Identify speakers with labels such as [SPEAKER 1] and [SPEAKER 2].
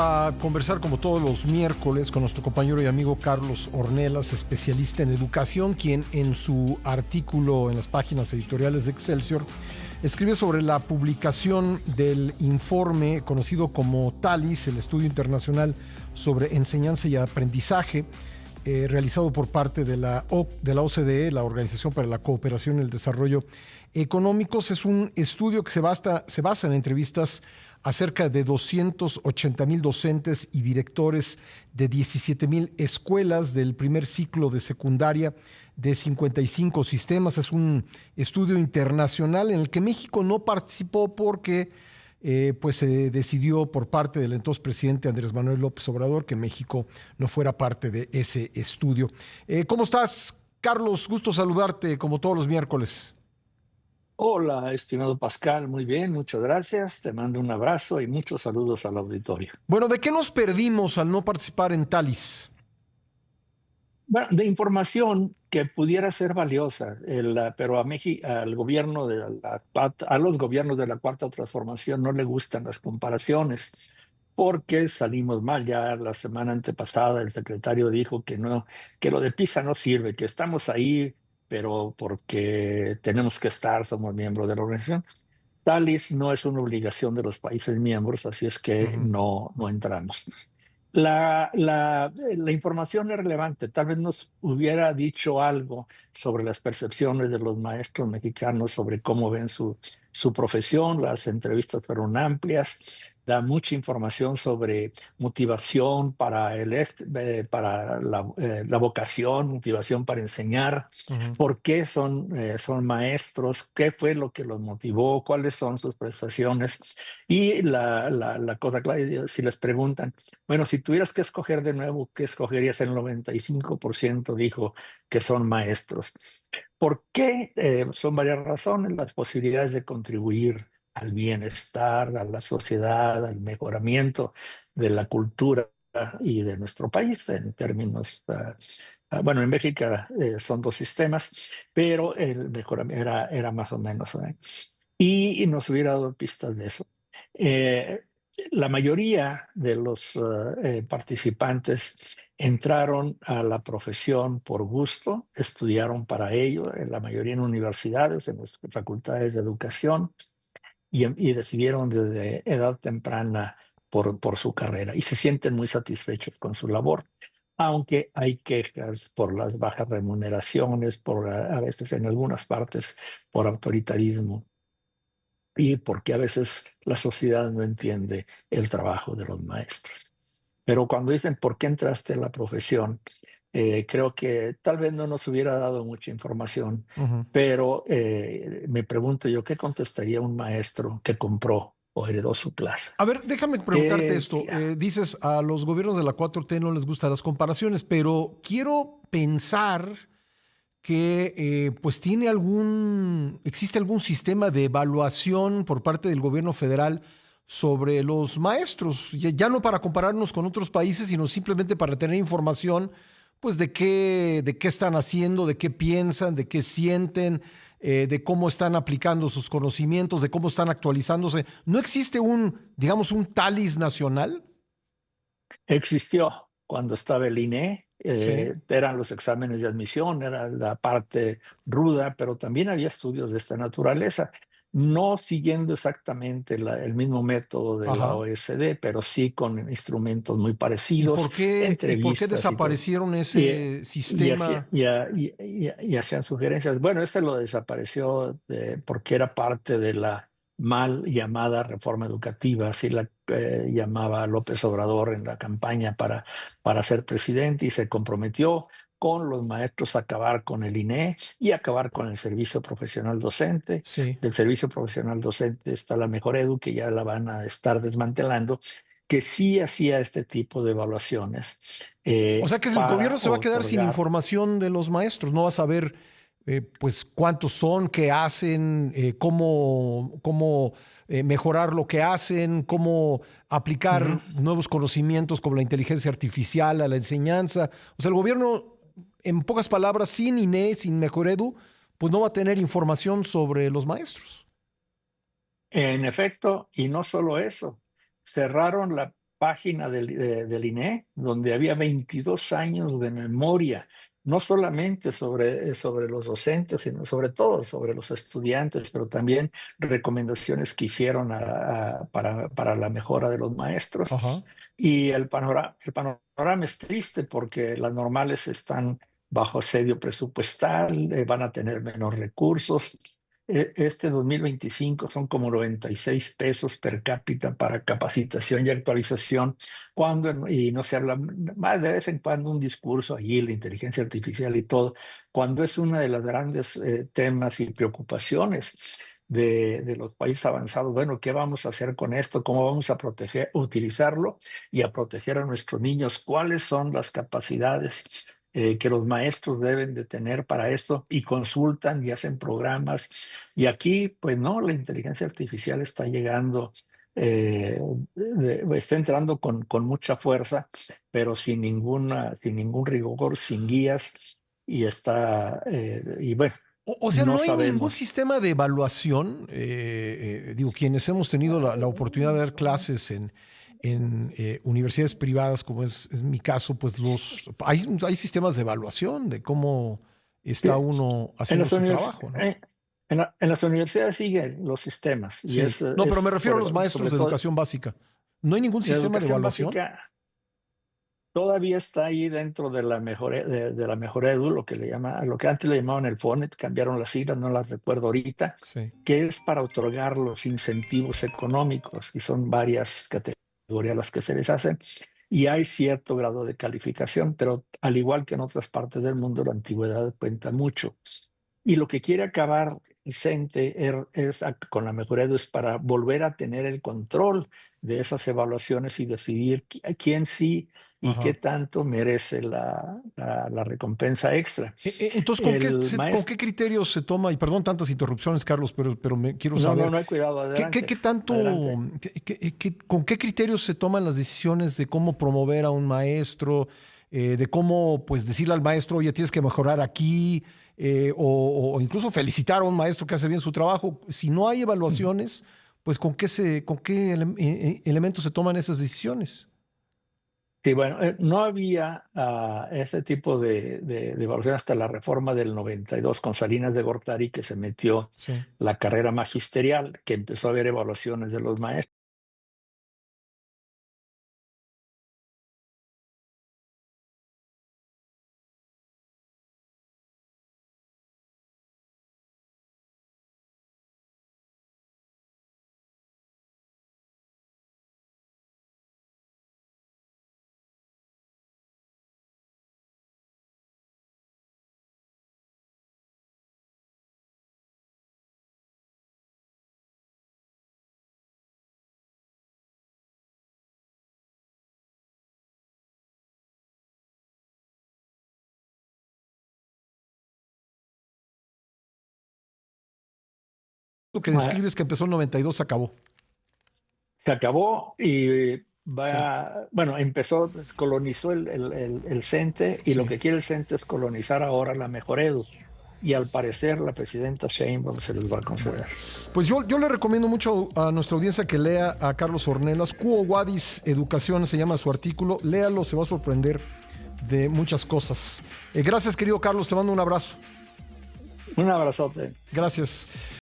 [SPEAKER 1] A conversar como todos los miércoles con nuestro compañero y amigo Carlos Ornelas, especialista en educación, quien en su artículo en las páginas editoriales de Excelsior escribe sobre la publicación del informe conocido como TALIS, el estudio internacional sobre enseñanza y aprendizaje, realizado por parte de la OCDE, la Organización para la Cooperación y el Desarrollo Económicos. Es un estudio que se basa en entrevistas a cerca de 280,000 docentes y directores de 17,000 escuelas del primer ciclo de secundaria de 55 sistemas. Es un estudio internacional en el que México no participó porque pues se decidió por parte del entonces presidente Andrés Manuel López Obrador que México no fuera parte de ese estudio. ¿Cómo estás, Carlos? Gusto saludarte como todos los miércoles.
[SPEAKER 2] Hola, estimado Pascal, muy bien, muchas gracias. Te mando un abrazo y muchos saludos al auditorio.
[SPEAKER 1] Bueno, ¿de qué nos perdimos al no participar en TALIS?
[SPEAKER 2] Bueno, de información que pudiera ser valiosa, pero a México, al gobierno a los gobiernos de la Cuarta Transformación no le gustan las comparaciones porque salimos mal. Ya la semana antepasada el secretario dijo que no, que lo de PISA no sirve, que estamos ahí, pero porque tenemos que estar, somos miembros de la organización. TALIS no es una obligación de los países miembros, así es que
[SPEAKER 1] Ujú.
[SPEAKER 2] no entramos. La información es relevante. Tal vez nos hubiera dicho algo sobre las percepciones de los maestros mexicanos, sobre cómo ven su profesión. Las entrevistas fueron amplias, da mucha información sobre motivación para, para la vocación, motivación para enseñar,
[SPEAKER 1] Ujú.
[SPEAKER 2] por qué son maestros, qué fue lo que los motivó, cuáles son sus prestaciones. Y la cosa clave, si les preguntan, bueno, si tuvieras que escoger de nuevo, ¿qué escogerías? El 95% dijo que son maestros. ¿Por qué? Son varias razones, las posibilidades de contribuir al bienestar, a la sociedad, al mejoramiento de la cultura y de nuestro país en términos, bueno, en México son dos sistemas, pero el mejoramiento era más o menos, y nos hubiera dado pistas de eso. Eh, la mayoría de los participantes entraron a la profesión por gusto, estudiaron para ello, la mayoría en universidades, en las facultades de educación, y decidieron desde edad temprana por su carrera y se sienten muy satisfechos con su labor. Aunque hay quejas por las bajas remuneraciones, por a veces en algunas partes por autoritarismo y porque a veces la sociedad no entiende el trabajo de los maestros. Pero cuando dicen por qué entraste en la profesión, creo que tal vez no nos hubiera dado mucha información,
[SPEAKER 1] Ujú.
[SPEAKER 2] pero me pregunto yo, ¿qué contestaría un maestro que compró o heredó su plaza?
[SPEAKER 1] A ver, déjame preguntarte
[SPEAKER 2] ¿Qué,
[SPEAKER 1] esto.
[SPEAKER 2] qué-
[SPEAKER 1] Dices a los gobiernos de la 4T no les gustan las comparaciones, pero quiero pensar que pues existe algún sistema de evaluación por parte del gobierno federal sobre los maestros, ya no para compararnos con otros países, sino simplemente para tener información pues de qué están haciendo, de qué piensan, de qué sienten, de cómo están aplicando sus conocimientos, de cómo están actualizándose. ¿No existe digamos, un TALIS nacional?
[SPEAKER 2] existió cuando estaba el INE?
[SPEAKER 1] Sí.
[SPEAKER 2] Eran los exámenes de admisión, era la parte ruda, pero también había estudios de esta naturaleza, no siguiendo exactamente el mismo método de la
[SPEAKER 1] Ajá.
[SPEAKER 2] OECD, pero sí con instrumentos muy
[SPEAKER 1] ¿Y
[SPEAKER 2] parecidos,
[SPEAKER 1] por qué
[SPEAKER 2] entrevistas y todo.
[SPEAKER 1] desaparecieron
[SPEAKER 2] Y,
[SPEAKER 1] ese
[SPEAKER 2] y, hacía-
[SPEAKER 1] sistema?
[SPEAKER 2] y, y hacían sugerencias. Bueno, este lo desapareció porque era parte de la mal llamada reforma educativa, así la llamaba López Obrador en la campaña para ser presidente, y se comprometió con los maestros a acabar con el INE y acabar con el servicio profesional docente.
[SPEAKER 1] Sí.
[SPEAKER 2] Del servicio profesional docente está la Mejor Edu, que ya la van a estar desmantelando, que sí hacía este tipo de evaluaciones
[SPEAKER 1] O sea que el gobierno
[SPEAKER 2] para
[SPEAKER 1] se va a quedar sin
[SPEAKER 2] otorgar.
[SPEAKER 1] información de los maestros, no va a saber pues cuántos son, qué hacen, cómo mejorar lo que hacen, cómo
[SPEAKER 2] Ujú.
[SPEAKER 1] aplicar nuevos conocimientos como la inteligencia artificial a la enseñanza. O sea, el gobierno, en pocas palabras, sin INE, sin Mejor Edu, pues no va a tener información sobre los maestros.
[SPEAKER 2] En efecto, y no solo eso, cerraron página del INE, donde había 22 años de memoria, no solamente sobre los docentes, sino sobre todo sobre los estudiantes, pero también recomendaciones que hicieron para la mejora de los maestros.
[SPEAKER 1] Ajá.
[SPEAKER 2] Y el panorama es triste porque las normales están bajo asedio presupuestal, van a tener menos recursos. Este 2025 son como 96 pesos per cápita para capacitación y actualización, y no se habla más de vez en cuando un discurso allí, la inteligencia artificial y todo, cuando es una de las grandes temas y preocupaciones de los países avanzados. Bueno, ¿qué vamos a hacer con esto? ¿Cómo vamos a proteger, utilizarlo y a proteger a nuestros niños? ¿Cuáles son las capacidades que los maestros deben de tener para esto? Y consultan y hacen programas. Y aquí, pues no, la inteligencia artificial está llegando, está entrando con mucha fuerza, pero sin ningún rigor, sin guías. Y bueno,
[SPEAKER 1] O sea,
[SPEAKER 2] no
[SPEAKER 1] no hay ningún
[SPEAKER 2] sabemos.
[SPEAKER 1] sistema de evaluación. Digo, quienes hemos tenido la oportunidad de dar clases en universidades privadas, como es mi caso, pues hay sistemas de evaluación de cómo está
[SPEAKER 2] Sí,
[SPEAKER 1] uno
[SPEAKER 2] En
[SPEAKER 1] haciendo
[SPEAKER 2] las
[SPEAKER 1] su
[SPEAKER 2] univers-
[SPEAKER 1] trabajo, ¿no?
[SPEAKER 2] eh, en las universidades siguen los sistemas y
[SPEAKER 1] Sí. No, pero me
[SPEAKER 2] es
[SPEAKER 1] refiero a los maestros
[SPEAKER 2] sobre
[SPEAKER 1] de
[SPEAKER 2] todo
[SPEAKER 1] educación básica. ¿No hay ningún
[SPEAKER 2] la
[SPEAKER 1] sistema de
[SPEAKER 2] educación
[SPEAKER 1] evaluación?
[SPEAKER 2] básica. Todavía está ahí dentro de la mejor, de la mejor edu, lo que antes le llamaban el FONET, cambiaron las siglas, no las recuerdo ahorita,
[SPEAKER 1] Sí.
[SPEAKER 2] que es para otorgar los incentivos económicos, y son varias categorías las que se les hacen, y hay cierto grado de calificación, pero al igual que en otras partes del mundo, la antigüedad cuenta mucho. Y lo que quiere acabar CENTE con la mejor edu es para volver a tener el control de esas evaluaciones y decidir quién sí y qué
[SPEAKER 1] Ajá.
[SPEAKER 2] tanto merece la recompensa extra.
[SPEAKER 1] Entonces,
[SPEAKER 2] El
[SPEAKER 1] ¿con qué
[SPEAKER 2] maestro,
[SPEAKER 1] criterios se toma? Y perdón tantas interrupciones, Carlos, pero me quiero
[SPEAKER 2] no, no,
[SPEAKER 1] saber,
[SPEAKER 2] no hay cuidado,
[SPEAKER 1] ¿qué
[SPEAKER 2] adelante,
[SPEAKER 1] tanto,
[SPEAKER 2] adelante.
[SPEAKER 1] con qué criterios se toman las decisiones de cómo promover a un maestro, de cómo, pues, decirle al maestro, oye, tienes que mejorar aquí, o incluso felicitar a un maestro que hace bien su trabajo? Si no hay evaluaciones, pues, ¿con qué elementos se toman esas decisiones?
[SPEAKER 2] Sí, bueno, no había ese tipo de evaluación hasta la reforma del 92 con Salinas de Gortari, que se metió
[SPEAKER 1] Sí.
[SPEAKER 2] la carrera magisterial, que empezó a haber evaluaciones de los maestros.
[SPEAKER 1] Lo que describes que empezó en 92 se acabó.
[SPEAKER 2] Se acabó y
[SPEAKER 1] Sí,
[SPEAKER 2] bueno, colonizó el CENTE, y lo
[SPEAKER 1] sí.
[SPEAKER 2] que quiere el CENTE es colonizar ahora la Mejor Edu. Y al parecer la presidenta Sheinbaum se les va a
[SPEAKER 1] Bueno,
[SPEAKER 2] conceder.
[SPEAKER 1] pues yo le recomiendo mucho a nuestra audiencia que lea a Carlos Ornelas. Quo Vadis Educación se llama su artículo. Léalo, se va a sorprender de muchas cosas. Gracias, querido Carlos, te mando un abrazo.
[SPEAKER 2] Un abrazote.
[SPEAKER 1] Gracias.